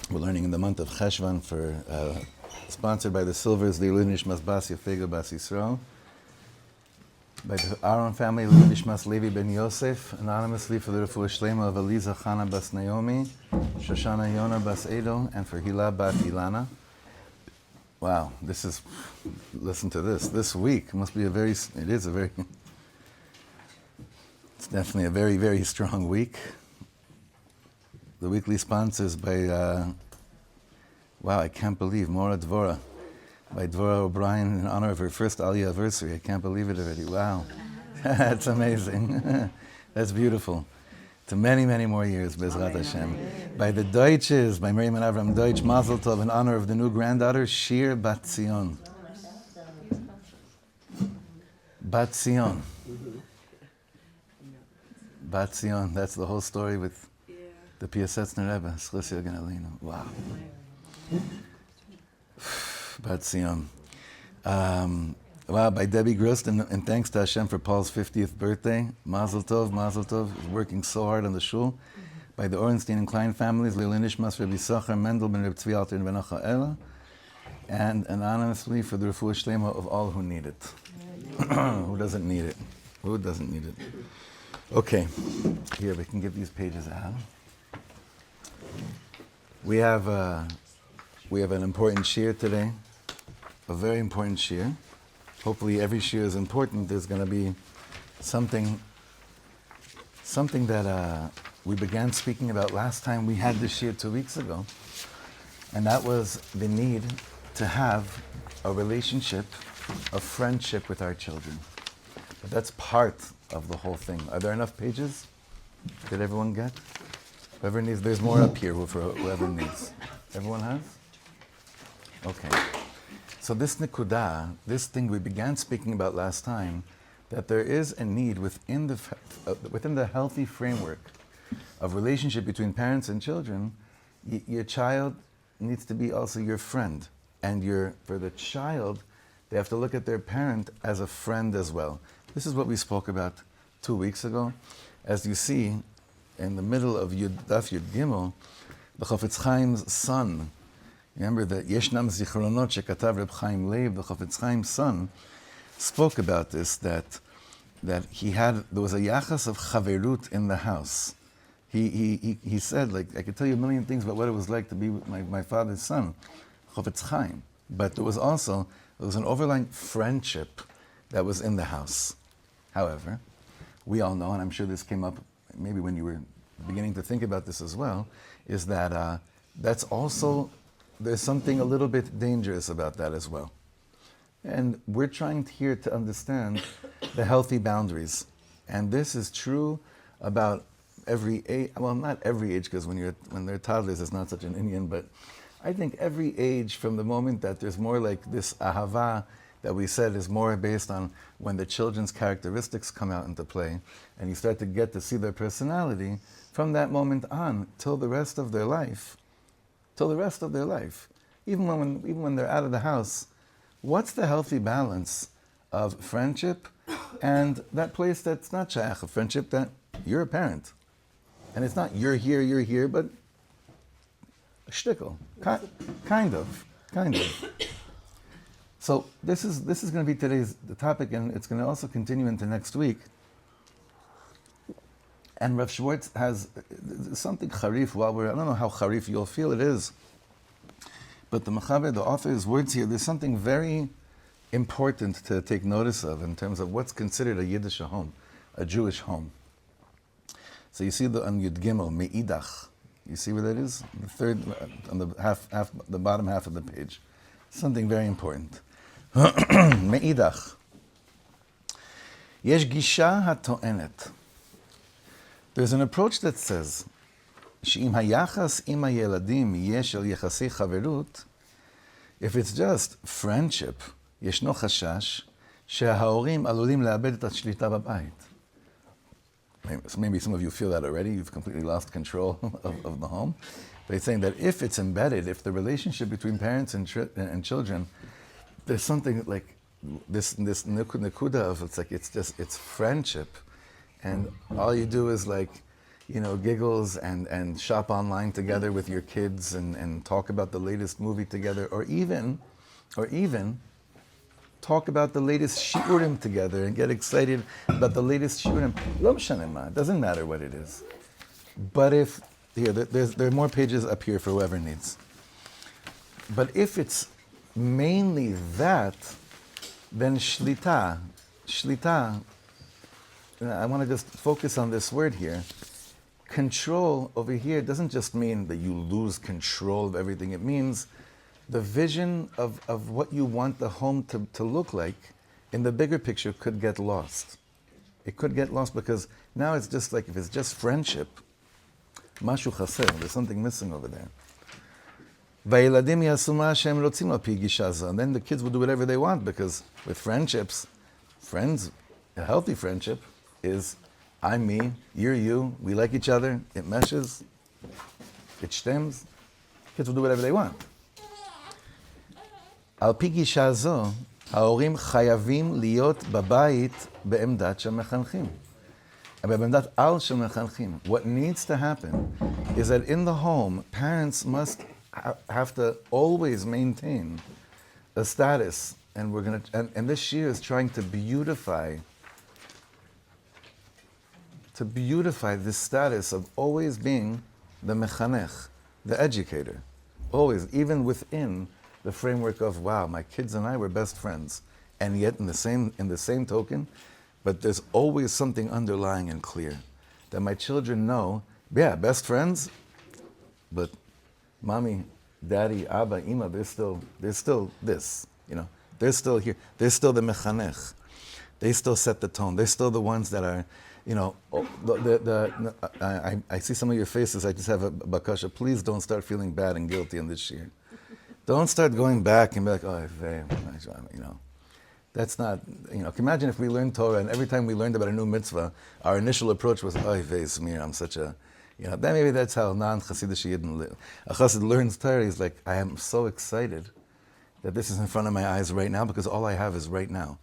We're learning in the month of Cheshvan sponsored by the Silvers, the Nishmas Bas Yefega Bas Yisrael, by the Aaron family, Nishmas Levi Ben Yosef, anonymously for the Refuah Shlema of Eliza Chana Bas Naomi, Shoshana Yona Bas Edo, and for Hila Bat Ilana. Wow, listen to this. This week must be it's definitely a very, very strong week. The weekly sponsors by, I can't believe, Mora Dvora, by Dvora O'Brien in honor of her first Aliyah anniversary. I can't believe it already. Wow, that's amazing. That's beautiful. To many, many more years, Bezrat Hashem. By the Deutsches, by Miriam and Avram Deutsch, Mazel Tov, in honor of the new granddaughter, Shir Bat Zion. Bat Zion. Bat Zion, that's the whole story with the Piasetzner Rebbe, Schlissia Ganalino. Wow. Bat Zion. By Debbie Grust, and thanks to Hashem for Paul's 50th birthday. Mazel Tov, Mazel Tov. He's working so hard on the shul. By the Orenstein and Klein families, Leilin Nishmas, Rabbi Sachar, Mendel, Ben Reb Tzvi Alter, and Ben Ela. And anonymously for the Refuah Shlema of all who need it. Who doesn't need it? Who doesn't need it? Okay, here, we can get these pages out. We have an important shir today, a very important shir. Hopefully every shir is important. There's going to be something that we began speaking about last time we had this shir 2 weeks ago, and that was the need to have a relationship, a friendship with our children. But that's part of the whole thing. Are there enough pages? Did everyone get? Whoever needs, there's more up here for whoever needs. Everyone has? Okay. So this nikudah, this thing we began speaking about last time, that there is a need within the healthy framework of relationship between parents and children. Your child needs to be also your friend, and for the child, they have to look at their parent as a friend as well. This is what we spoke about 2 weeks ago. As you see, in the middle of Daf Yud Gimel, the Chafetz Chaim's son, remember that Yeshnam Zichronot Shekatav Reb Chaim Leib, the Chafetz Chaim's son, spoke about this, that there was a yachas of chaverut in the house. He said, like, I could tell you a million things about what it was like to be with my father's son, Chafetz Chaim, but there was an overlying friendship that was in the house. However, we all know, and I'm sure this came up maybe when you were beginning to think about this as well, is that there's something a little bit dangerous about that as well. And we're trying here to understand the healthy boundaries. And this is true about every age, well, not every age, because when they're toddlers, it's not such an Indian, but I think every age, from the moment that there's more like this ahava that we said is more based on when the children's characteristics come out into play, and you start to get to see their personality, from that moment on till the rest of their life, even when they're out of the house, what's the healthy balance of friendship and that place that's not shaykh, a friendship that you're a parent, and it's not you're here, but a shtickle, kind of. So this is going to be today's topic, and it's going to also continue into next week. And Rav Schwartz has something charif. I don't know how charif you'll feel it is, but the author's words here, there's something very important to take notice of in terms of what's considered a Yiddish home, a Jewish home. So you see on Yud Gimel, Me'idach. You see where that is? The third, on the bottom half of the page. Something very important. Me'idach. Yesh gisha hato'enet. There's an approach that says, she'im hayachas im hayeladim yesh al yechasei chaverut, if it's just friendship, yeshno chashash, she'haorim alulim la'abed et shlita b'bayit. Maybe some of you feel that already. You've completely lost control of the home. But it's saying that if it's embedded, if the relationship between parents and children, there's something like this nekuda of it's friendship, and all you do is like giggles and shop online together with your kids and talk about the latest movie together, or even talk about the latest shiurim together and get excited about the latest shiurim. Lo m'shaneh ma, it doesn't matter what it is. But if, there are more pages up here for whoever needs. But if it's mainly that, then shlita, I want to just focus on this word here. Control over here doesn't just mean that you lose control of everything. It means the vision of what you want the home to look like in the bigger picture could get lost. It could get lost because now it's just like, if it's just friendship, mashu chaser, there's something missing over there. And then the kids will do whatever they want, because with friendships, a healthy friendship is I'm me, you're you, we like each other, it meshes, it stems. Kids will do whatever they want. על פי גישה זו, ההורים חייבים להיות בבית בעמדת של מחנכים. בעמדת על של מחנכים. What needs to happen is that in the home, parents must have to always maintain a status, and and this year is trying to beautify this status of always being the mechanech, the educator. Always, even within the framework of, wow, my kids and I were best friends. And yet in the same token, but there's always something underlying and clear. That my children know, yeah, best friends, but mommy, daddy, abba, ima, they're still this, they're still here. They're still the mechanech. They still set the tone. They're still the ones that are, I see some of your faces. I just have a bakasha. Please don't start feeling bad and guilty in this year. Don't start going back and be like, oh, that's not, imagine if we learned Torah and every time we learned about a new mitzvah, our initial approach was, oh, Smir, I'm such a, then maybe that's how non-Chassidish Yidden live. A Chassid learns Torah, he's like, I am so excited that this is in front of my eyes right now because all I have is right now.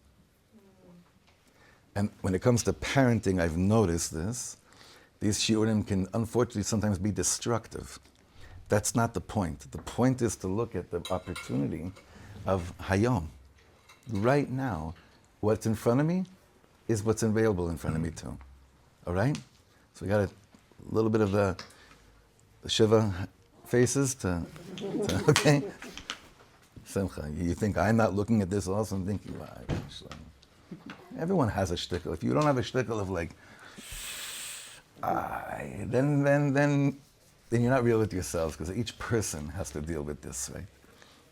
And when it comes to parenting, I've noticed this. These shiurim can unfortunately sometimes be destructive. That's not the point. The point is to look at the opportunity of hayom. Right now, what's in front of me is what's available in front of me too. All right? So we got a little bit of the Shiva faces to okay? Simcha, you think I'm not looking at this also? I'm thinking, wow, everyone has a shtickle. If you don't have a shtickle of like, then you're not real with yourselves, because each person has to deal with this, right?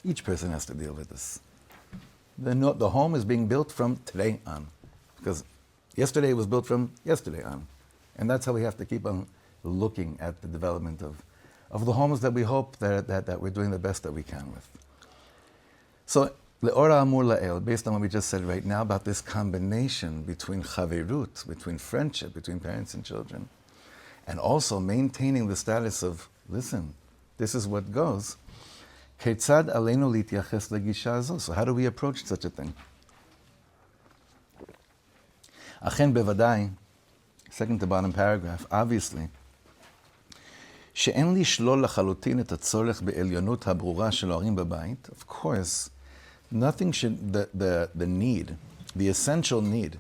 Each person has to deal with this. The home is being built from today on, because yesterday was built from yesterday on. And that's how we have to keep on looking at the development of the homes that we hope that we're doing the best that we can with. So, Le'ora amur la'el, based on what we just said right now about this combination between chaverut, between friendship, between parents and children, and also maintaining the status of, listen, this is what goes. Ketzad aleinu lityaches legisha hazo. So how do we approach such a thing? Achen bevadai, second to bottom paragraph, obviously, שאין לשלול לחלוטין את הצורך בעליונות הברורה של ההורים בבית. Of course, nothing should, the need, the essential need,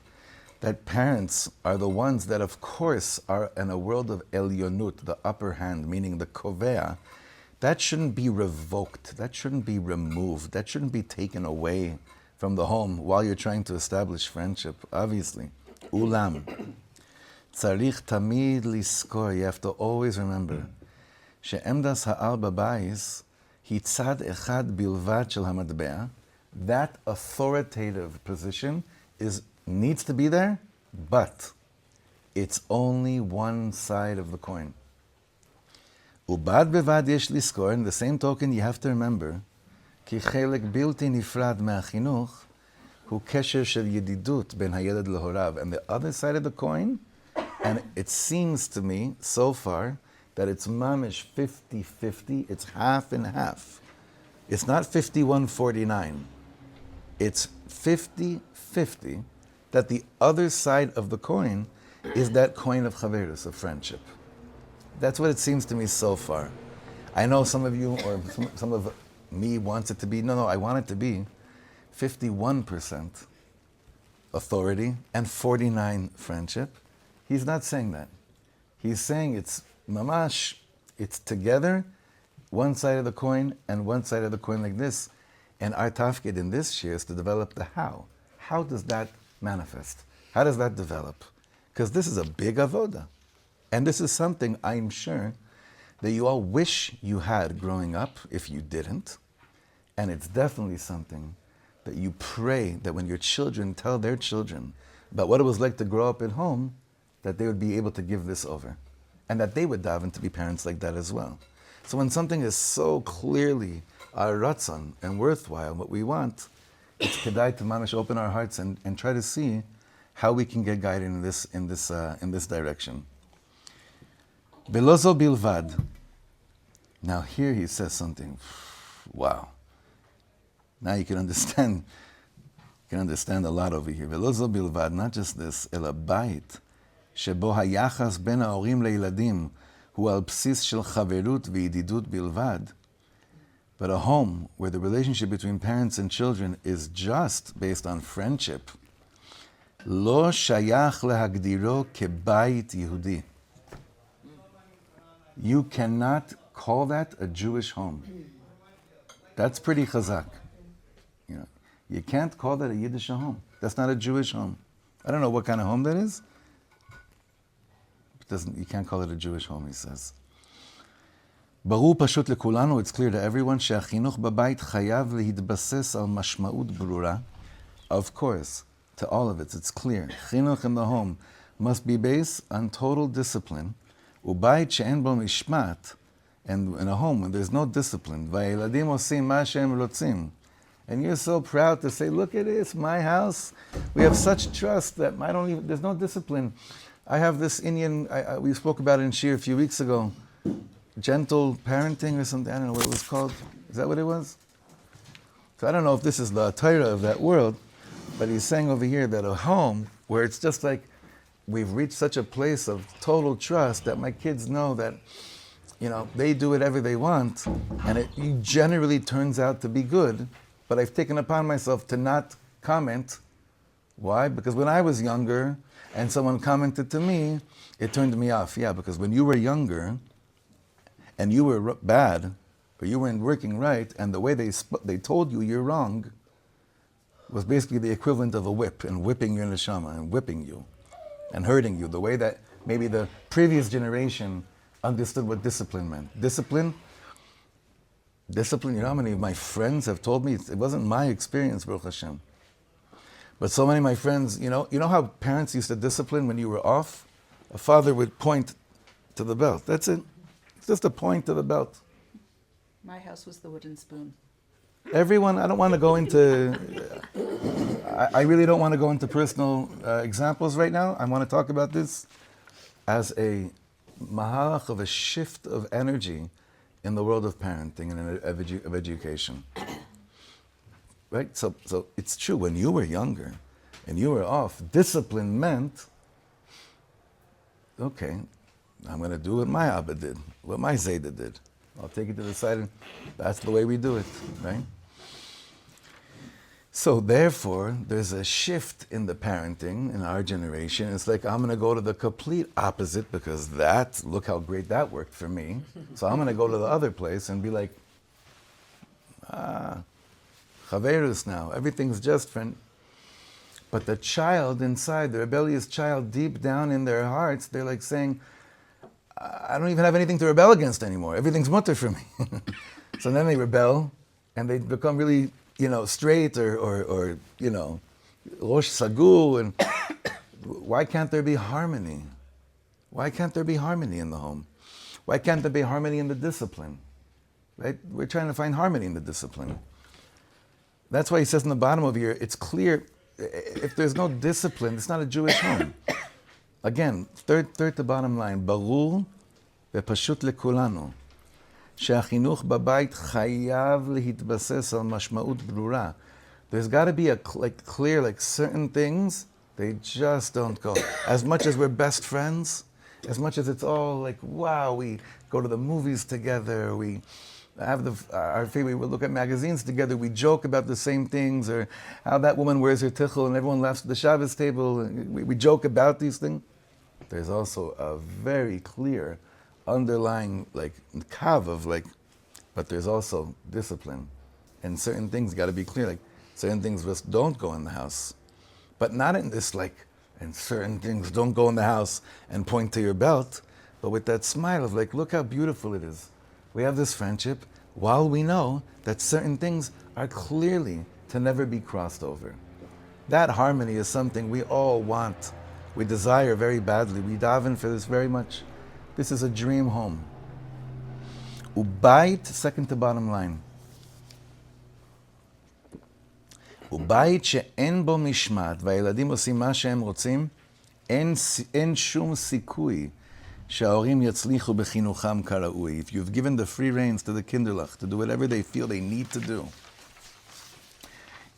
that parents are the ones that, of course, are in a world of elionut, the upper hand, meaning the kovea, that shouldn't be revoked, that shouldn't be removed, that shouldn't be taken away from the home while you're trying to establish friendship, obviously. Ulam. Tzarich tamid liskor, you have to always remember, she'emdas ha'al babayis, hi tzad echad bilvad shel hamatbea, that authoritative position needs to be there, but it's only one side of the coin. Ubad bevad yesh liskor, in the same token, you have to remember, ki chelek bilti nifrad me'achinuch, hu kesher shel yedidut ben hayedad lehorav. And the other side of the coin, and it seems to me, so far, that it's mamish 50-50, it's half and half. It's not 51-49. It's 50-50, that the other side of the coin is that coin of chaverut, of friendship. That's what it seems to me so far. I know some of you, or some of me wants it to be, no, I want it to be 51% authority and 49 friendship. He's not saying that. He's saying it's mamash, it's together, one side of the coin and one side of the coin like this. And our tafkid in this year is to develop the how. How does that manifest? How does that develop? Because this is a big avodah. And this is something I'm sure that you all wish you had growing up if you didn't. And it's definitely something that you pray that when your children tell their children about what it was like to grow up at home, that they would be able to give this over. And that they would daven to be parents like that as well. So when something is so clearly our ratzon and worthwhile, what we want, it's kedai to mamish open our hearts and try to see how we can get guided in this direction. Belozo bilvad. Now here he says something. Wow. Now you can understand. You can understand a lot over here. Belozo bilvad, not just this, ela bait shebo hayachas ben haorim leildim hu al bsis shel chaverut v'yedidut bilvad. But a home where the relationship between parents and children is just based on friendship, lo shayach lehagdiro kebayit Yehudi. You cannot call that a Jewish home. That's pretty chazak. You can't call that a Yiddish home. That's not a Jewish home. I don't know what kind of home that is. You can't call it a Jewish home, he says. ברור פשוט לכולנו, it's clear to everyone, שהחינוך בבית חייב להתבסס על mashma'ut ברורה. Of course, to all of it, it's clear. חינוך in the home must be based on total discipline. ובית שאין בו משמעת, and in a home when there's no discipline, והילדים עושים מה שהם רוצים. And you're so proud to say, look at this, my house. We have such trust that there's no discipline. I have this Indian, we spoke about it in Shir a few weeks ago. Gentle parenting or something, I don't know what it was called. Is that what it was? So I don't know if this is the Torah of that world, but he's saying over here that a home where it's just like we've reached such a place of total trust that my kids know that, they do whatever they want, and it generally turns out to be good, but I've taken upon myself to not comment. Why? Because when I was younger and someone commented to me, it turned me off. Yeah, because when you were younger, and you were bad, or you weren't working right, and the way they told you you're wrong was basically the equivalent of a whip, and whipping your neshamah, and whipping you, and hurting you, the way that maybe the previous generation understood what discipline meant. Discipline, you know how many of my friends have told me, it wasn't my experience, Baruch Hashem, but so many of my friends, you know how parents used to discipline when you were off? A father would point to the belt, that's it. It's just a point to the belt. My house was the wooden spoon. Everyone, I don't want to go into, I really don't want to go into personal examples right now. I want to talk about this as a mahalach of a shift of energy in the world of parenting and of education. Right? So it's true, when you were younger and you were off, discipline meant, okay, I'm going to do what my Abba did, what my Zayda did. I'll take it to the side, and that's the way we do it, right? So therefore, there's a shift in the parenting in our generation. It's like, I'm going to go to the complete opposite because look how great that worked for me. So I'm going to go to the other place and be like, chaverut now, everything's just friend. But the child inside, the rebellious child deep down in their hearts, they're like saying, I don't even have anything to rebel against anymore. Everything's mutter for me. So then they rebel, and they become really, straight or rosh sagur. And why can't there be harmony? Why can't there be harmony in the home? Why can't there be harmony in the discipline? Right? We're trying to find harmony in the discipline. That's why he says in the bottom of here, it's clear, if there's no discipline, it's not a Jewish home. Again, third to bottom line, ברור ופשוט לכולנו שהחינוך בבית חייב להתבסס על משמעות ברורה. There's got to be clear, certain things, they just don't go. As much as we're best friends, as much as it's all like, wow, we go to the movies together, we have our favorite, we look at magazines together, we joke about the same things, or how that woman wears her tichel and everyone laughs at the Shabbos table, and we joke about these things. There's also a very clear underlying like kav of like, but there's also discipline. And certain things got to be clear, like certain things just don't go in the house. But not in this like, and certain things don't go in the house and point to your belt, but with that smile of like, look how beautiful it is. We have this friendship while we know that certain things are clearly to never be crossed over. That harmony is something we all want. We desire very badly. We daven for this very much. This is a dream home. Ubayit, second to bottom line. ובית שאין בו משמעת והילדים עושים מה שהם רוצים, אין שום סיכוי שההורים יצליחו בחינוכם כראוי. If you've given the free reins to the kinderlach to do whatever they feel they need to do,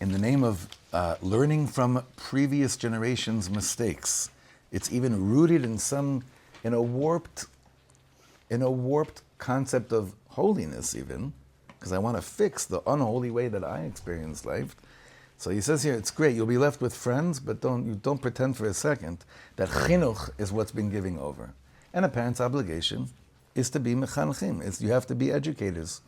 in the name of learning from previous generations' mistakes, it's even rooted in a warped concept of holiness even, because I want to fix the unholy way that I experience life. So he says here, it's great, you'll be left with friends, but don't pretend for a second that chinuch is what's been giving over. And a parent's obligation is to be mechanchim. You have to be educators.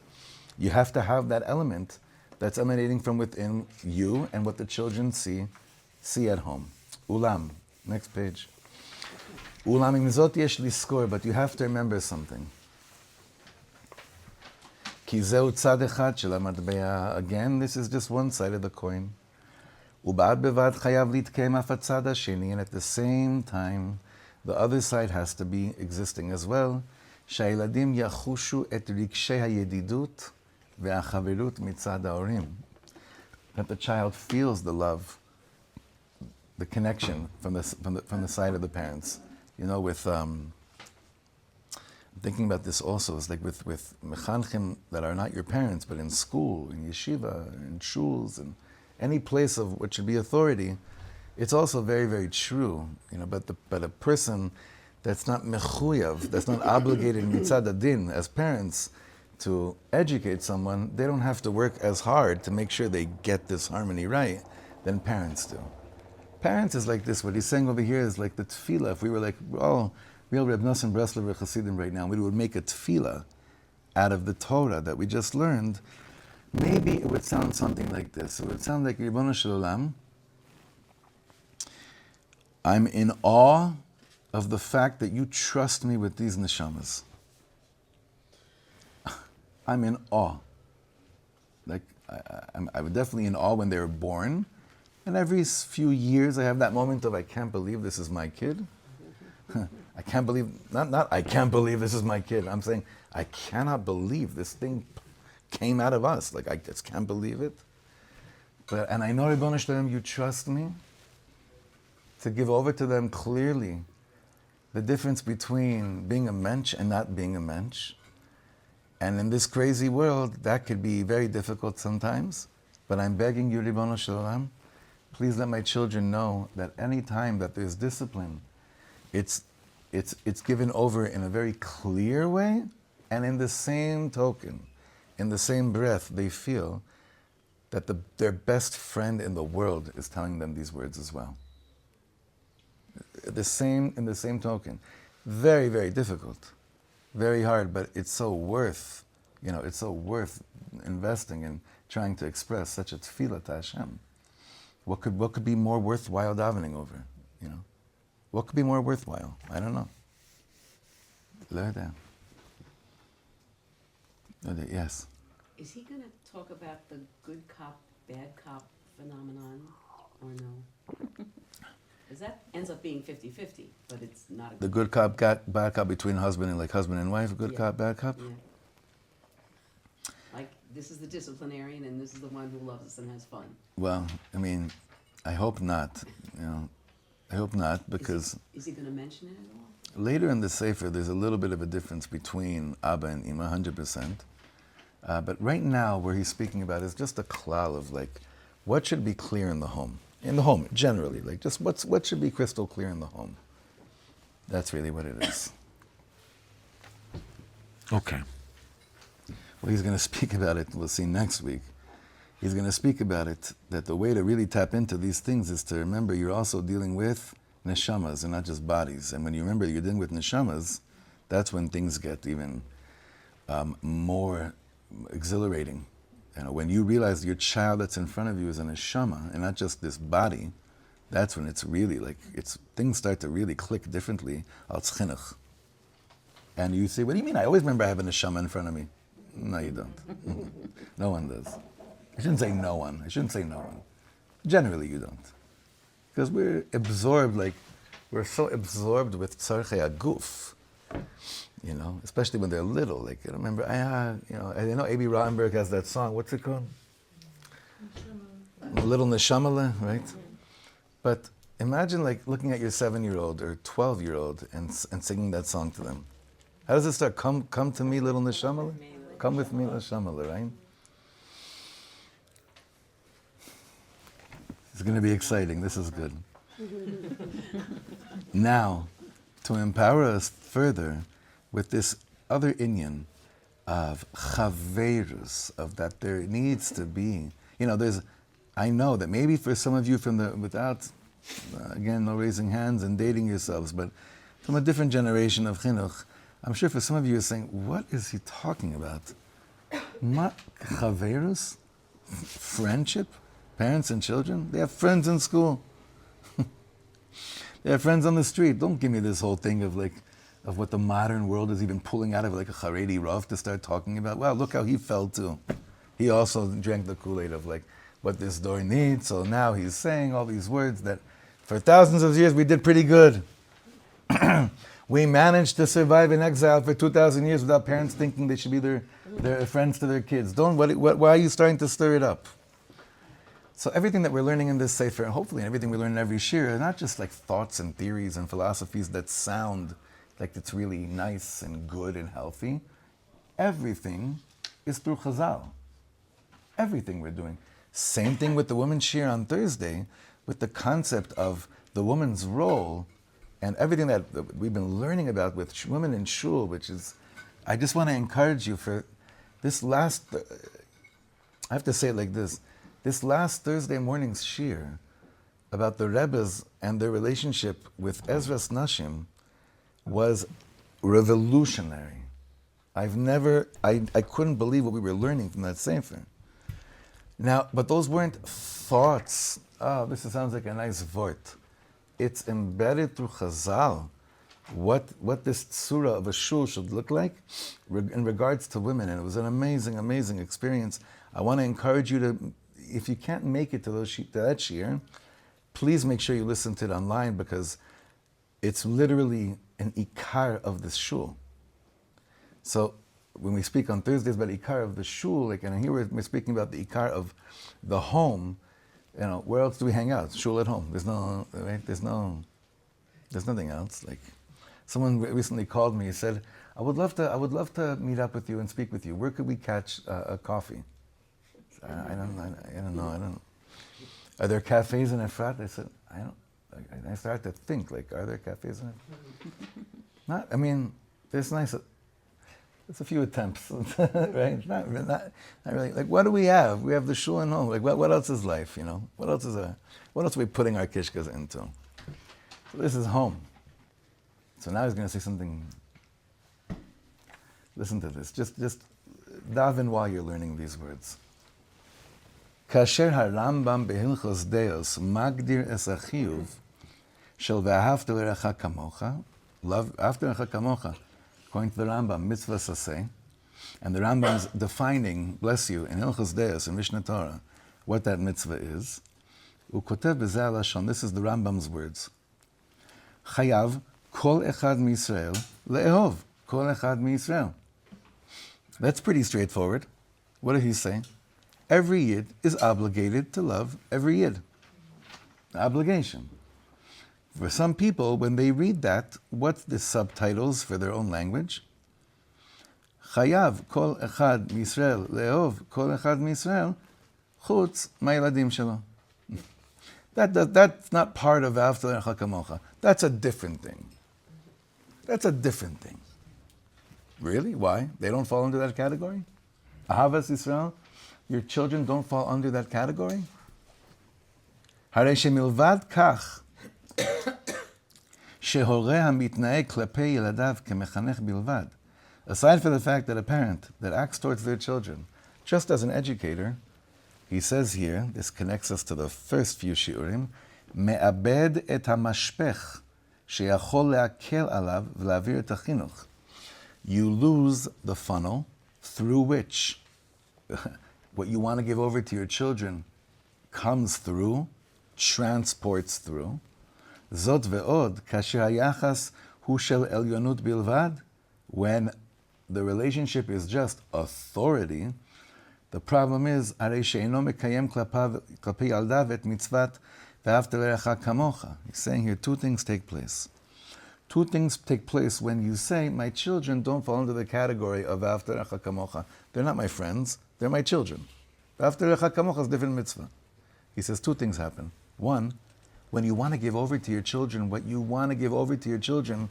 You have to have that element that's emanating from within you and what the children see at home. Ulam, next page. Ulam im zot yesh liskor, but you have to remember something. Ki zeu tzad echad shel hamatbea. Again, this is just one side of the coin. Ubad bevad chayav litkeim af hatzad hasheni, and at the same time, the other side has to be existing as well. Sha'yiladim yachushu et rikshei hayedidut ve'chaverut mitzad haorim. That the child feels the love, the connection from the side of the parents. You know, with I'm thinking about this also. It's like with mechanchim that are not your parents, but in school, in yeshiva, in shuls, and any place of what should be authority. It's also very, very true. You know, but a person that's not mechuyav, that's not obligated mitzad adin as parents to educate someone, they don't have to work as hard to make sure they get this harmony right than parents do. Parents is like this. What he's saying over here is like the tefillah. If we were like, oh, real Reb Nosson Breslev Chassidim right now, we would make a tefillah out of the Torah that we just learned. Maybe it would sound something like this. It would sound like, Ribono Shel Olam, I'm in awe of the fact that you trust me with these neshamas. I'm in awe. Like, I was definitely in awe when they were born. And every few years I have that moment of, I can't believe this is my kid. I can't believe, not I can't believe this is my kid. I'm saying, I cannot believe this thing came out of us. Like, I just can't believe it. And I know, Ribono Shel Olam, you trust me to give over to them clearly the difference between being a mensch and not being a mensch. And in this crazy world, that could be very difficult sometimes. But I'm begging you, Ribono Shel Olam, please let my children know that any time that there's discipline, it's given over in a very clear way, and in the same token, in the same breath, they feel that their best friend in the world is telling them these words as well. In the same token. Very, very difficult. Very hard, but it's so worth, it's so worth investing in trying to express such a tefillah to Hashem. What could be more worthwhile davening over, What could be more worthwhile? I don't know. Yes. Is he going to talk about the good cop, bad cop phenomenon, or no? Because that ends up being 50-50, but it's not a The good cop, bad cop between husband and wife, good cop, bad cop? Yeah. Like, this is the disciplinarian and this is the one who loves us and has fun. Well, I hope not, I hope not, because Is he going to mention it at all? later in the Sefer, there's a little bit of a difference between Abba and Ima, 100%. But right now, where he's speaking about is just a klal of like, what should be clear in the home? In the home, generally, like just what should be crystal clear in the home? That's really what it is. Okay. Well, he's going to speak about it. We'll see next week. He's going to speak about it, that the way to really tap into these things is to remember you're also dealing with neshamas and not just bodies. And when you remember you're dealing with neshamas, that's when things get even more exhilarating. You know, when you realize your child that's in front of you is a neshama and not just this body, that's when it's really like, things start to really click differently al chinuch. And you say, what do you mean? I always remember I have a neshama in front of me. No, you don't. No one does. I shouldn't say no one. I shouldn't say no one. Generally, you don't. Because we're absorbed, we're so absorbed with tzarchei aguf, you know, especially when they're little. Like, I remember, I know A.B. Rottenberg has that song. What's it called? Neshamah. Little Neshamah, right? But imagine, looking at your 7-year-old or 12-year-old and singing that song to them. How does it start? Come to me, little Neshamah. Come with me, Neshamah, right? It's going to be exciting. This is good. Now, to empower us further with this other inyan of chaverut, of that there needs to be, I know that maybe for some of you without, again, no raising hands and dating yourselves, but from a different generation of chinuch, I'm sure for some of you are saying, what is he talking about? Chaverut? Friendship? Parents and children? They have friends in school. They have friends on the street. Don't give me this whole thing of what the modern world is even pulling out of a Haredi Rav to start talking about. Wow, look how he fell too. He also drank the Kool-Aid of what this door needs. So now he's saying all these words that for thousands of years we did pretty good. We managed to survive in exile for 2,000 years without parents thinking they should be their friends to their kids. Why are you starting to stir it up? So everything that we're learning in this sefer, and hopefully everything we learn in every shir, are not just thoughts and theories and philosophies that sound like it's really nice and good and healthy. Everything is through Chazal. Everything we're doing. Same thing with the women's shir on Thursday, with the concept of the woman's role and everything that we've been learning about with women in shul, which is, I just want to encourage you for this last, I have to say it like this last Thursday morning's shir about the Rebbes and their relationship with Ezras Nashim was revolutionary. I couldn't believe what we were learning from that sefer. Now, but those weren't thoughts. Oh, this sounds like a nice vort. It's embedded through Chazal, what this tzura of a shul should look like in regards to women. And it was an amazing, amazing experience. I want to encourage you to, if you can't make it to that shir, please make sure you listen to it online, because it's literally an ikar of the shul. So when we speak on Thursdays about ikar of the shul, and here we're speaking about the ikar of the home, where else do we hang out? Shul at home. There's nothing else. Someone recently called me and said, I would love to meet up with you and speak with you. Where could we catch a coffee? I don't know. Are there cafes in Efrat? I said, I don't. I started to think, are there cafes in Efrat? There's nice. It's a few attempts, right? Not really. What do we have? We have the shul and home. What else is life? What else are we putting our kishkas into? So this is home. So now he's going to say something. Listen to this. Just daven while you're learning these words. Kasher Rambam behilchos deos magdir es achiyuv shel ve'ahavta l'recha kamocha, love after l'recha kamocha, according to the Rambam, mitzvah saseh, and the Rambam's defining, bless you, in Hilchos Deos, in Mishnah Torah, what that mitzvah is. Ukotev b'zeh lashon, this is the Rambam's words. Chayav kol echad miYisrael le'ehov kol echad miYisrael. That's pretty straightforward. What did he say? Every Yid is obligated to love every Yid. Obligation. For some people, when they read that, what's the subtitles for their own language? Chayav kol echad miYisrael le'ehov kol echad miYisrael chutz ma'yeladim shelo. That's not part of V'ahavta l'recha kamocha. That's a different thing. That's a different thing. Really? Why? They don't fall into that category? Ahavas Yisrael? Your children don't fall under that category? הרי שמלבד כך שהורה המתנהג כלפי ילדיו כמחנך בלבד, aside from the fact that a parent that acts towards their children just as an educator, he says here, this connects us to the first few shiurim, מאבד את המשפך שיכול להקל עליו ולהעביר את החינוך. You lose the funnel through which what you want to give over to your children comes through, transports through. זאת ועוד, כאשר היחס הוא של עליונות בלבד, when the relationship is just authority, the problem is, הרי שאינו מקיים כלפי ילדיו את מצוות ואהבת לרעך כמוך. He's saying here two things take place. Two things take place when you say, my children don't fall into the category of ואהבת לרעך כמוך. They're not my friends, they're my children. ואהבת לרעך כמוך is a different mitzvah. He says two things happen. One, when you want to give over to your children what you want to give over to your children,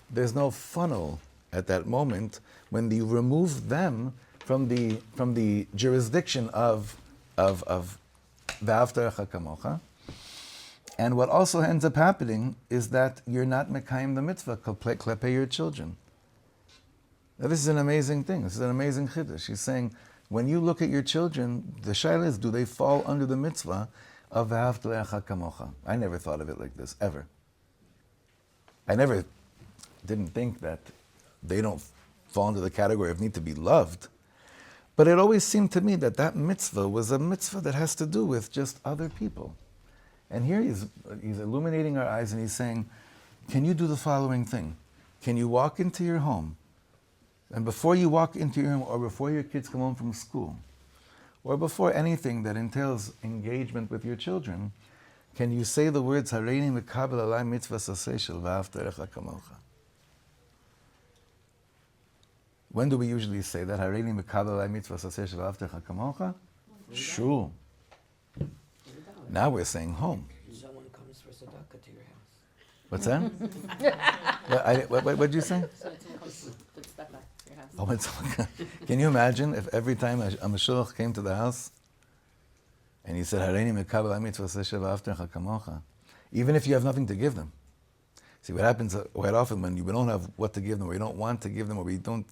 there's no funnel at that moment when you remove them from the jurisdiction of ואהבת לרעך כמוך. And what also ends up happening is that you're not mekayim the mitzvah klepei your children. Now this is an amazing thing. This is an amazing chiddush. He's saying, when you look at your children, the shaila is, do they fall under the mitzvah of v'ahavta le'acha kamocha? I never thought of it like this, ever. I never didn't think that they don't fall into the category of need to be loved. But it always seemed to me that that mitzvah was a mitzvah that has to do with just other people. And here he's illuminating our eyes and he's saying, can you do the following thing? Can you walk into your home, and before you walk into your home, or before your kids come home from school, or before anything that entails engagement with your children, can you say the words, Hareini mekabel alai mitzvah saseh shel v'ahavta le'acha kamocha? When do we usually say that? Hareini mekabel alai mitzvah saseh shel v'ahavta le'acha kamocha? Shul. Now we're saying home. Someone comes for tzedakah to your house. What's that? what did you say? So it's put stuff back to your house. Oh, it's, can you imagine if every time a mashulach came to the house and he said, Hareini mekabel mitzvah saseh v'ahavta le'acha kamocha, even if you have nothing to give them. See, what happens quite often when we don't have what to give them, or we don't want to give them, or we don't.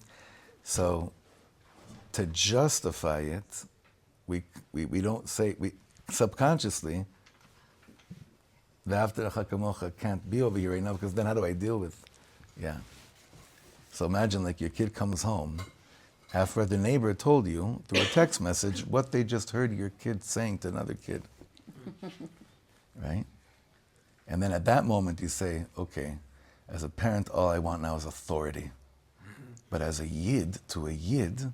So, to justify it, we don't say, subconsciously, v'ahavta le'acha kamocha can't be over here right now, because then how do I deal with, So imagine like your kid comes home after the neighbor told you through a text message what they just heard your kid saying to another kid. Right? And then at that moment you say, okay, as a parent, all I want now is authority. But as a yid to a yid,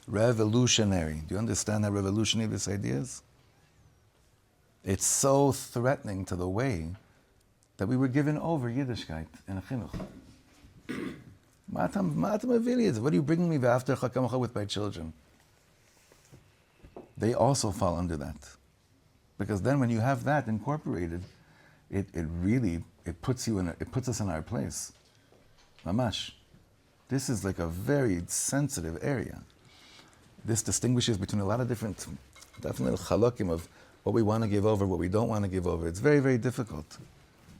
revolutionary. Do you understand how revolutionary this idea is? It's so threatening to the way that we were given over Yiddishkeit and chinuch. What are you bringing me v'ahavta le'acha kamocha with my children? They also fall under that. Because then when you have that incorporated, it puts us in our place. Mamash. This is like a very sensitive area. This distinguishes between a lot of different, definitely chalokim of what we want to give over, what we don't want to give over. It's very, very difficult.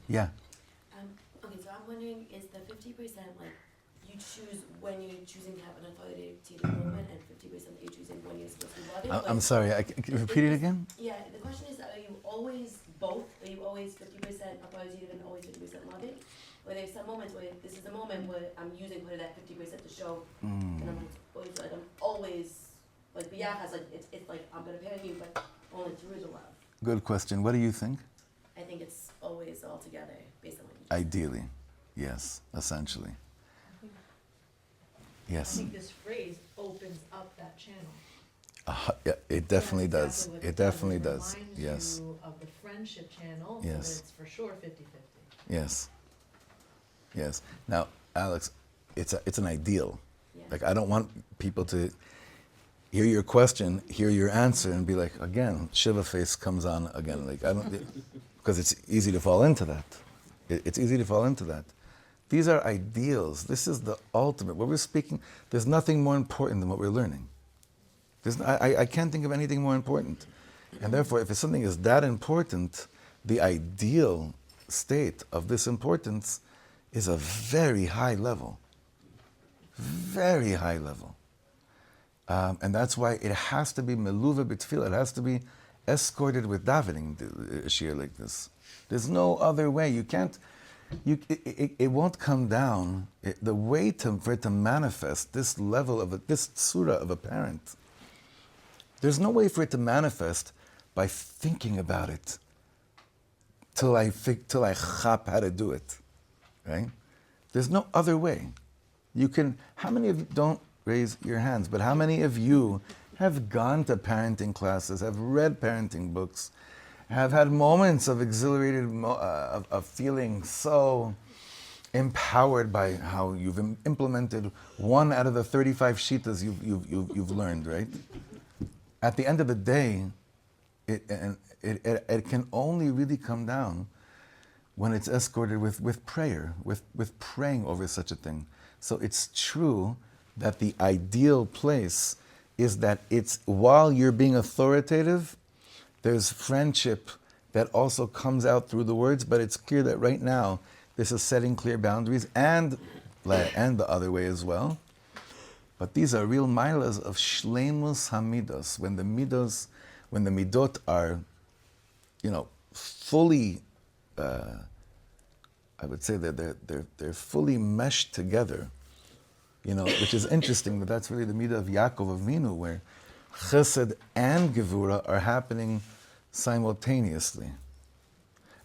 Yeah. Okay, so I'm wondering, is the 50% like you choose when you're choosing to have an authoritative moment, and 50% that you're choosing when you're supposed to be loving? I'm sorry, can you repeat it again? Yeah, the question is, are you always both? Are you always 50% authoritative and always 50% loving? Or there's some moments where this is the moment where I'm using part of that 50% to show, and I'm always like biyachas, like it's like I'm gonna parent you, but only through the love. Good question. What do you think? I think it's always all together based on what you Ideally, yes, essentially. Yes. I think this phrase opens up that channel. Yeah, it definitely That's does. exactly what It definitely It does. reminds Yes. you of the friendship channel, Yes. so that it's for sure 50-50. Yes. Yes. Now, Alex, it's an ideal. Yeah. Like, I don't want people to. hear your question, hear your answer, and be like, again, Shiva face comes on again. Like I don't, because it's easy to fall into that. It's easy to fall into that. These are ideals. This is the ultimate. What we're speaking, there's nothing more important than what we're learning. I can't think of anything more important. And therefore, if something is that important, the ideal state of this importance is a very high level. Very high level. And that's why it has to be meluva b'tefillah. It has to be escorted with davening, a shir like this. There's no other way. You can't, it won't come down. The way for it to manifest this level of, this surah of a parent, there's no way for it to manifest by thinking about it till I chap how to do it, right? There's no other way. You can, how many of you, don't raise your hands, but how many of you have gone to parenting classes, have read parenting books, have had moments of exhilarated, of feeling so empowered by how you've implemented one out of the 35 shitas you've learned, right? At the end of the day, it can only really come down when it's escorted with prayer, with praying over such a thing. So it's true that the ideal place is that it's, while you're being authoritative, there's friendship that also comes out through the words, but it's clear that right now this is setting clear boundaries, and the other way as well. But these are real milas of shleimus hamidos, when the midot are, fully, I would say that they're fully meshed together, which is interesting. That's really the midah of Yaakov Avinu, where chesed and gevura are happening simultaneously.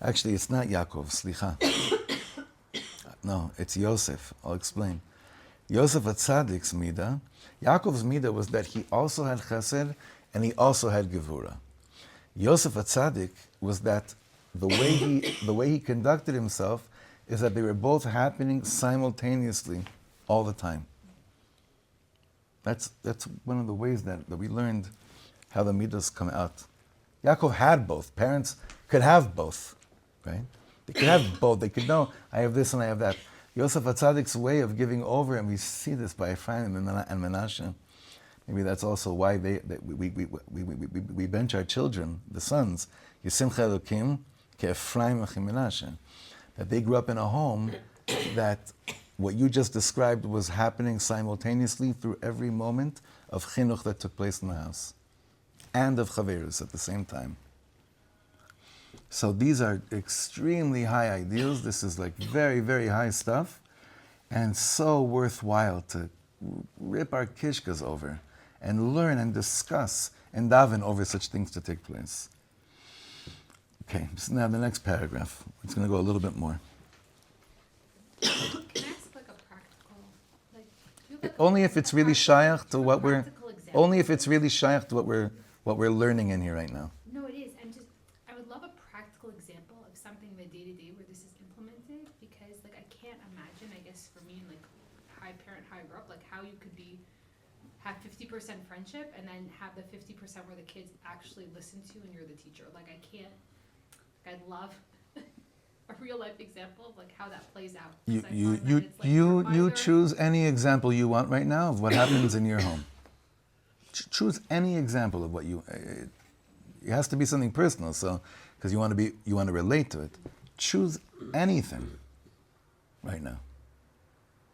Actually, it's not Yaakov, slicha. No, it's Yosef. I'll explain. Yosef Atzadik's midah, Yaakov's midah was that he also had chesed and he also had gevura. Yosef Atzadik was that the way he conducted himself is that they were both happening simultaneously all the time. That's one of the ways that we learned how the midas come out. Yaakov had both. Parents could have both, right? They could have both. They could know, I have this and I have that. Yosef Atzadik's way of giving over, and we see this by Ephraim and Menashe. Maybe that's also why we bench our children, the sons, Yisimcha Elokim, Ephraim and Menashe. That they grew up in a home that what you just described was happening simultaneously through every moment of chinuch that took place in the house, and of chaverut at the same time. So these are extremely high ideals. This is like very, very high stuff, and so worthwhile to rip our kishkas over and learn and discuss and daven over such things to take place. Okay, so now the next paragraph. It's going to go a little bit more. Can I ask like a practical, like, do you have, like, Only if it's really shaykh to what we're, practical example? only if it's really shaykh to what we're learning in here right now. No, it is. I would love a practical example of something in the day-to-day where this is implemented, because like I can't imagine, I guess for me, like how I grew up, like how you could have 50% friendship and then have the 50% where the kids actually listen to and you're the teacher. Like I can't, like I'd love a real life example of like how that plays out. 'Cause I find that it's, like, You you're either- choose any example you want right now of what happens in your home. Choose any example of what it has to be something personal, so because you want to relate to it. Choose anything right now.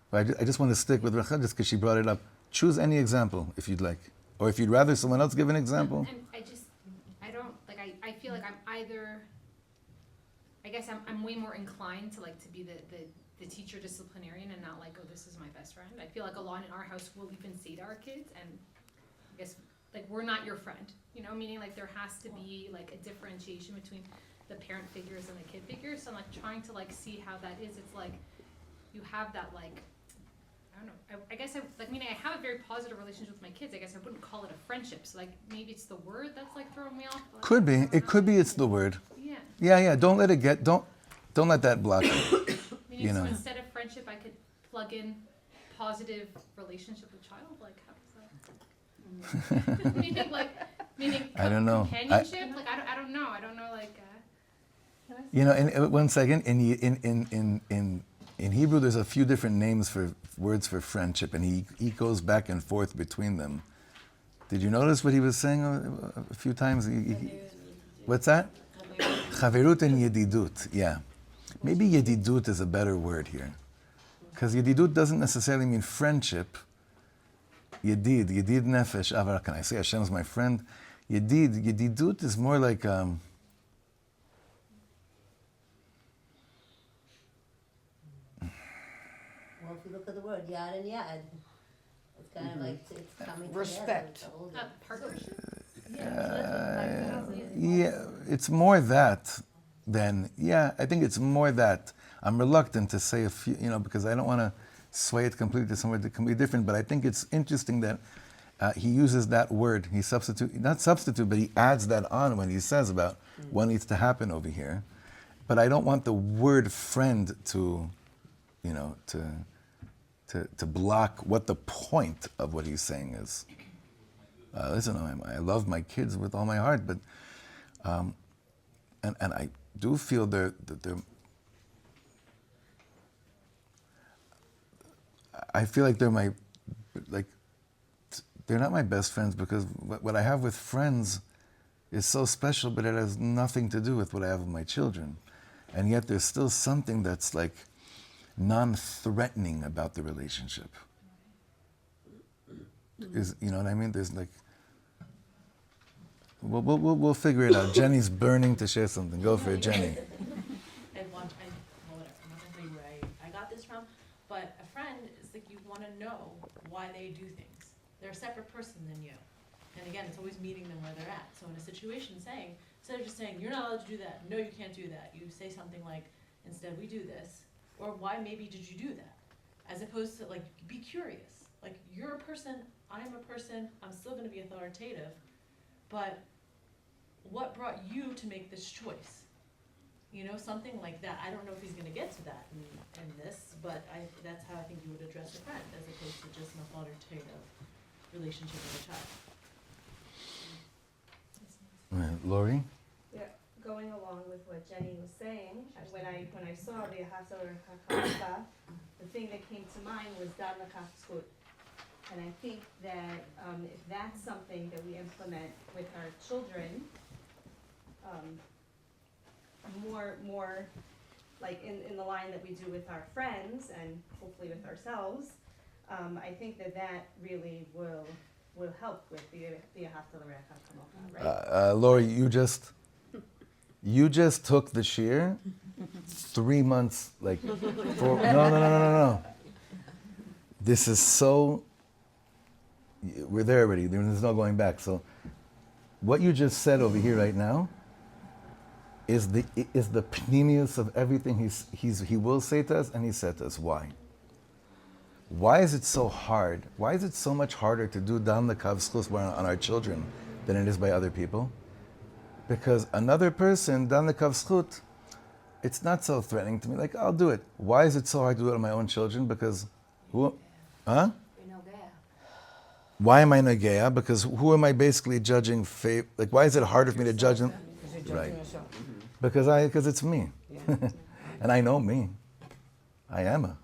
But I just want to stick with Rachel just because she brought it up. Choose any example if you'd like, or if you'd rather someone else give an example. And I don't, like, I feel like I'm either, I guess I'm way more inclined to like to be the teacher disciplinarian and not like, oh, this is my best friend. I feel like a lot in our house we'll even say to our kids, and I guess like we're not your friend, meaning like there has to be like a differentiation between the parent figures and the kid figures. So I'm like trying to like see how that is. It's like you have that like, I don't know. I guess I have a very positive relationship with my kids. I guess I wouldn't call it a friendship. So like maybe it's the word that's like throwing me off. Could be. It could be. It's the word. Yeah. Yeah. Don't let it get. Don't let that block you. Meaning, so instead of friendship, I could plug in positive relationship with child. Like how does that? Meaning I don't know. companionship? I don't know. I don't know, You know, and one second, in Hebrew, there's a few different names for words for friendship, and he goes back and forth between them. Did you notice what he was saying a few times? What's that? Chaverut and yedidut, yeah. Maybe yedidut is a better word here. Because yedidut doesn't necessarily mean friendship. Yedid nefesh, avar, can I say Hashem's my friend? Yedidut is more like... Well, if you look at the word yad and yad, it's kind of like it's coming Respect. together. partnership. Yeah, it's more that than, I think it's more that. I'm reluctant to say a few, because I don't want to sway it completely to somewhere completely different, but I think it's interesting that he uses that word. He but he adds that on when he says about what needs to happen over here. But I don't want the word friend to block what the point of what he's saying is. Listen, I love my kids with all my heart, but and I do feel they're I feel like they're not my best friends, because what I have with friends is so special, but it has nothing to do with what I have with my children. And yet there's still something that's like non-threatening about the relationship. You know what I mean? There's like, we'll figure it out. Jenny's burning to share something. Go for it, Jenny. I'm not gonna tell you where I got this from, but a friend is like, you want to know why they do things. They're a separate person than you. And again, it's always meeting them where they're at. So in a situation, instead of just saying, you're not allowed to do that, no, you can't do that, you say something like, instead, we do this, or why maybe did you do that? As opposed to, like, be curious. Like, you're a person, I'm a person, I'm still going to be authoritative, but what brought you to make this choice? Something like that. I don't know if he's going to get to that in this, but that's how I think you would address a friend, as opposed to just an authoritative relationship with a child. Right. Lori? Yeah, going along with what Jenny was saying, when I saw the kamocha, the thing that came to mind was dan l'kaf. And I think that if that's something that we implement with our children, more like in the line that we do with our friends and hopefully with ourselves, I think that really will help with the ahavta l'reacha kamocha, right? Lori, you just took the shear 3 months, like, no. This is so, we're there already. There's no going back. So what you just said over here right now is the pnimius of everything he will say to us, and he said to us. Why? Why is it so hard? Why is it so much harder to do dan l'kav on our children than it is by other people? Because another person, dan l'kav, it's not so threatening to me. Like, I'll do it. Why is it so hard to do it on my own children? Because why am I nagea? Because who am I basically judging? Like, why is it harder for me to judge them? Right. Because it's me. And I know me. I am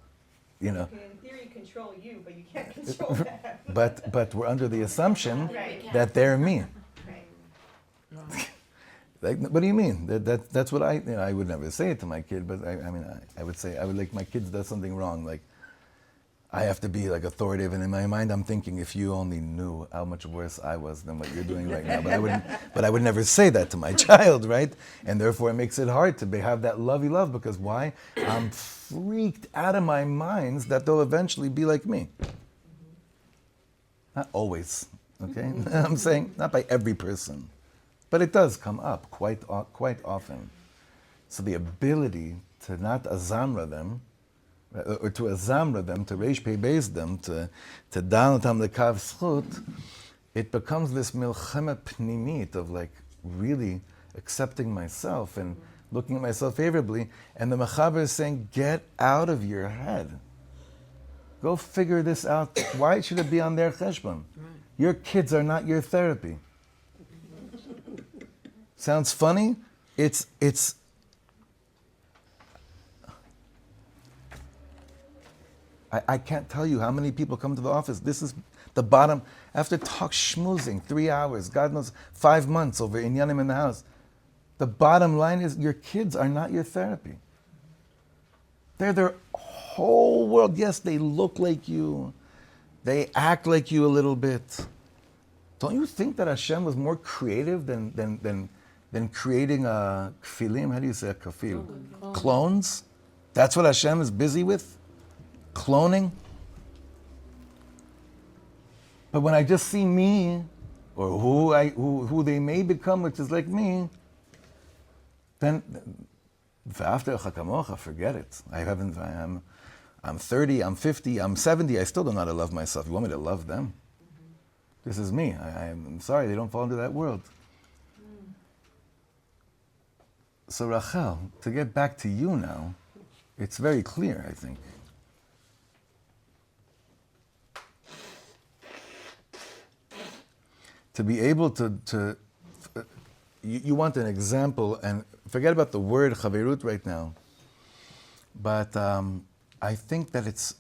You can, in theory, control you, but you can't control them. But we're under the assumption that they're me. Right. Like, what do you mean? That's what I would never say it to my kid, but I would say, like, my kid does something wrong, like, I have to be like authoritative, and in my mind I'm thinking, if you only knew how much worse I was than what you're doing right now. But I would never say that to my child, right? And therefore it makes it hard to have that lovey love, because why? I'm freaked out of my minds that they'll eventually be like me. Not always, okay? I'm saying not by every person, but it does come up quite often. So the ability to not azamra them, or to azamra them, to reish pei beis them, to dan otam lekav zchut, it becomes this milchema pnimit of like really accepting myself and looking at myself favorably. And the mechaber is saying, get out of your head. Go figure this out. Why should it be on their cheshbon? Your kids are not your therapy. Sounds funny? It's I can't tell you how many people come to the office. This is the bottom. After talk schmoozing, 3 hours, God knows, 5 months over Inyanim in the house. The bottom line is your kids are not your therapy. They're their whole world. Yes, they look like you. They act like you a little bit. Don't you think that Hashem was more creative than creating a kfilim? How do you say a kafil? Clones? That's what Hashem is busy with? Cloning? But when I just see me, or who they may become, which is like me, then v'after kamocha, forget it. I'm 30, I'm 50, I'm 70, I still don't know how to love myself. You want me to love them? This is me. I'm sorry, they don't fall into that world. So Rachel, to get back to you now, it's very clear, I think. To be able to you want an example, and forget about the word chaverut right now, but I think that it's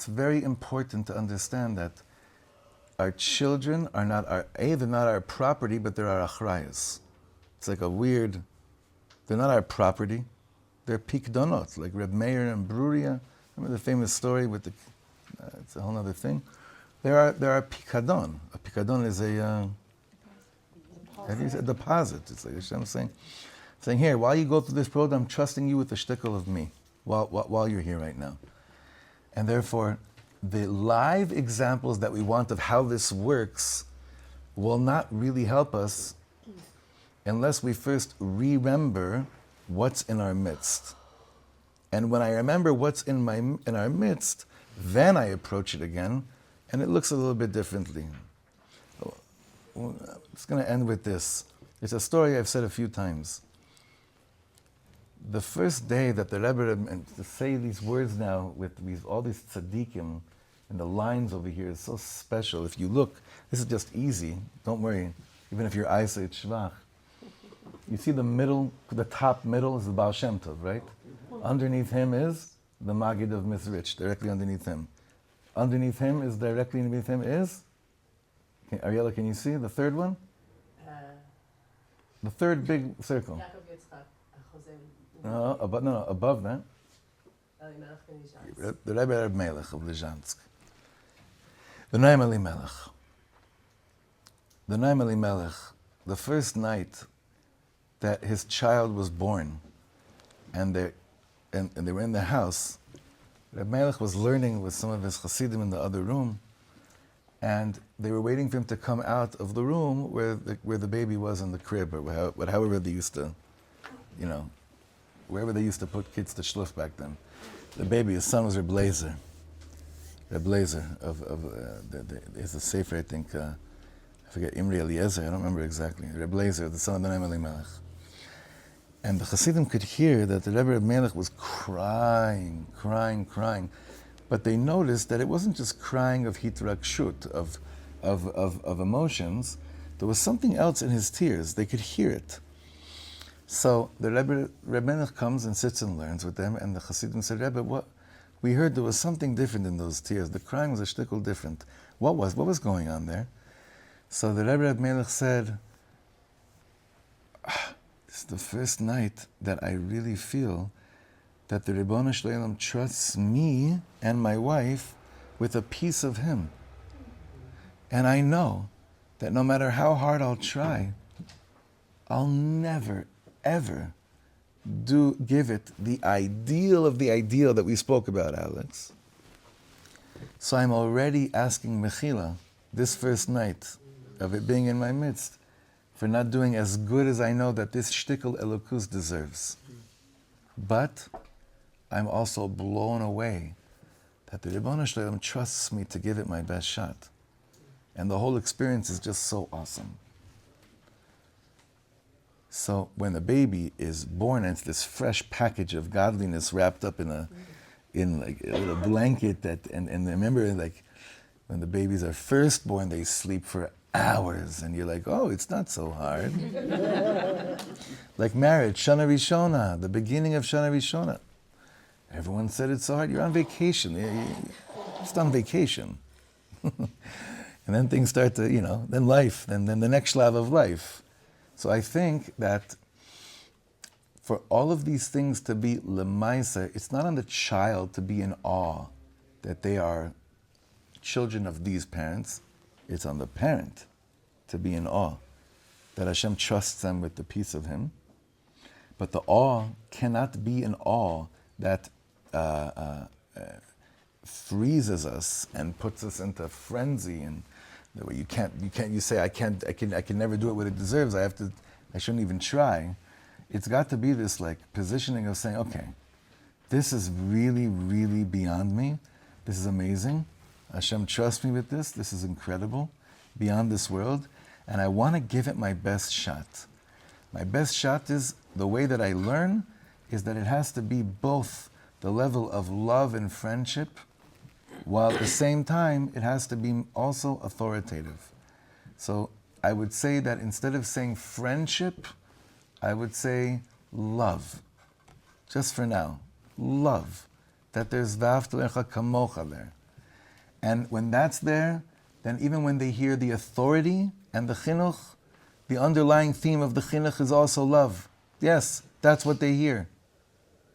very important to understand that our children are not they're not our property, but they're our achrayas. It's like they're not our property, they're pikdonot, like Reb Meir and Bruria. Remember the famous story with it's a whole other thing. They're our pikadon. A pikadon is a deposit. It's like Hashem saying, here, while you go through this road, I'm trusting you with the shtickle of me while you're here right now. And therefore, the live examples that we want of how this works will not really help us unless we first remember what's in our midst. And when I remember what's in our midst, then I approach it again, and it looks a little bit differently. I'm just going to end with this. It's a story I've said a few times. The first day that the Rebbe, and to say these words now with all these tzaddikim, and the lines over here is so special. If you look, this is just easy. Don't worry, even if your eyesight shvach. You see the top middle is the Baal Shem Tov, right? Underneath him is the Magid of Mizrich, directly underneath him. Directly underneath him is? Ariella, can you see the third one? The third big circle. No, above that. The Rebbe Reb Melech of Lizhansk. The Naim Elimelech. The Naim Elimelech, the first night that his child was born, and they were in the house, Reb Melech was learning with some of his Hasidim in the other room, and they were waiting for him to come out of the room where the baby was in the crib, or however they used to, wherever they used to put kids to shluff back then. The baby, his son was Reb Blazer. Reb Blazer there's a sefer, I think, I forget, Imri Eliezer, I don't remember exactly. Reb Blazer, the son of the Naim Elimelech. And the Hasidim could hear that the Rebbe Reb Melech was crying. But they noticed that it wasn't just crying of hitrakshut, of emotions. There was something else in his tears. They could hear it. So the Rebbe Melech comes and sits and learns with them, and the Hasidim said, Rebbe, what? We heard there was something different in those tears. The crying was a shtickle different. What was going on there? So the Rebbe Melech said, this is the first night that I really feel that the Ribono Shel Olam trusts me and my wife with a piece of him. And I know that no matter how hard I'll try, I'll never, ever give it the ideal of the ideal that we spoke about, Alex. So I'm already asking Mechila, this first night of it being in my midst, for not doing as good as I know that this shtickle elokus deserves. But I'm also blown away that the Ribono Shel Olam trusts me to give it my best shot. And the whole experience is just so awesome. So when the baby is born, and it's this fresh package of godliness wrapped up in like a little blanket and remember, like, When the babies are first born, they sleep for hours, and you're like, oh, it's not so hard. Like marriage, Shana Rishona, the beginning of Shana Rishona. Everyone said it's so hard. You're on vacation. You're just on vacation. And then things start to, then life, then the next shlav of life. So I think that for all of these things to be lemaisa, it's not on the child to be in awe that they are children of these parents. It's on the parent to be in awe that Hashem trusts them with the peace of Him. But the awe cannot be an awe that freezes us and puts us into frenzy, and the way you say I can never do it what it deserves. I shouldn't even try. It's got to be this like positioning of saying, okay, this is really, really beyond me. This is amazing. Hashem trusts me with this. This is incredible, beyond this world, and I want to give it my best shot. My best shot is the way that I learn is that it has to be both the level of love and friendship, while at the same time it has to be also authoritative. So I would say that instead of saying friendship, I would say love. Just for now, love. That there's v'ahavta kamocha there. And when that's there, then even when they hear the authority and the chinuch, the underlying theme of the chinuch is also love. Yes, that's what they hear.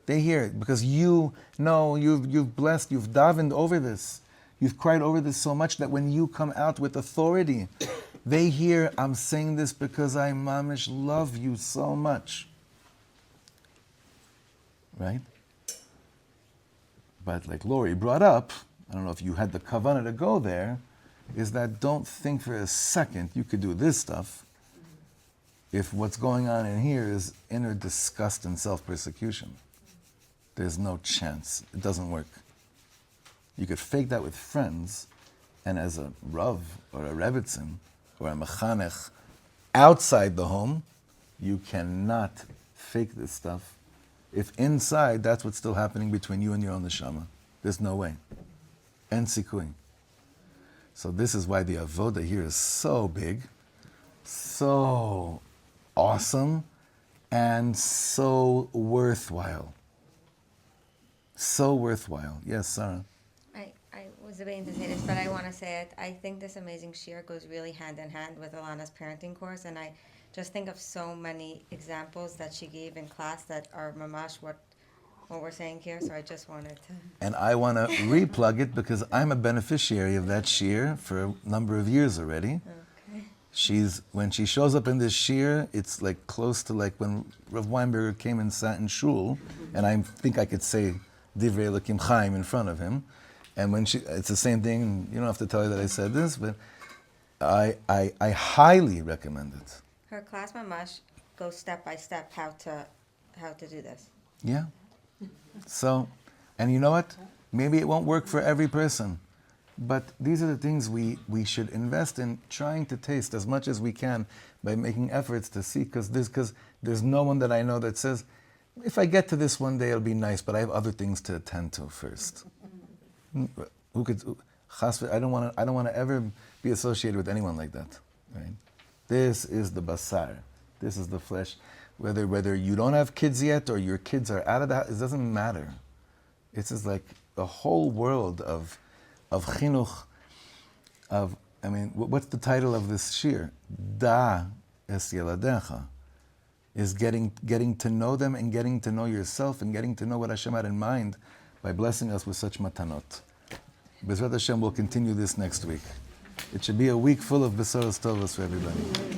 They hear it because you've blessed, you've davened over this. You've cried over this so much that when you come out with authority, they hear, I'm saying this because I mamish love you so much. Right? But like Lori brought up, I don't know if you had the kavanah to go there, is that don't think for a second you could do this stuff if what's going on in here is inner disgust and self-persecution. There's no chance. It doesn't work. You could fake that with friends, and as a Rav or a Rebbitzin or a Mechanech outside the home, you cannot fake this stuff if inside that's what's still happening between you and your own neshamah. There's no way. En sikui. So this is why the avodah here is so big, so awesome, and so worthwhile. So worthwhile. Yes, Sarah. I was debating to say this, but I want to say it. I think this amazing shir goes really hand in hand with Alana's parenting course, and I just think of so many examples that she gave in class that are mamash what we're saying here, so I just wanted to... And I want to replug it because I'm a beneficiary of that shir for a number of years already. Okay. When she shows up in this shir, it's like close to like when Rav Weinberger came and sat in shul, and I think I could say Divrei Elokim Chaim in front of him. And when it's the same thing, and you don't have to tell her that I said this, but I highly recommend it. Her class mamash goes step by step how to do this. Yeah. So, and you know what? Maybe it won't work for every person, but these are the things we should invest in trying to taste as much as we can by making efforts to see, because there's no one that I know that says, if I get to this one day, it'll be nice, but I have other things to attend to first. Who could? I don't want to ever be associated with anyone like that. Right? This is the basar. This is the flesh. Whether you don't have kids yet or your kids are out of the house, it doesn't matter. It's just like a whole world of chinuch. What's the title of this shir? Da es yeladecha. Is getting to know them and getting to know yourself and getting to know what Hashem had in mind by blessing us with such matanot. Bezrat Hashem will continue this next week. It should be a week full of besoros tovos for everybody.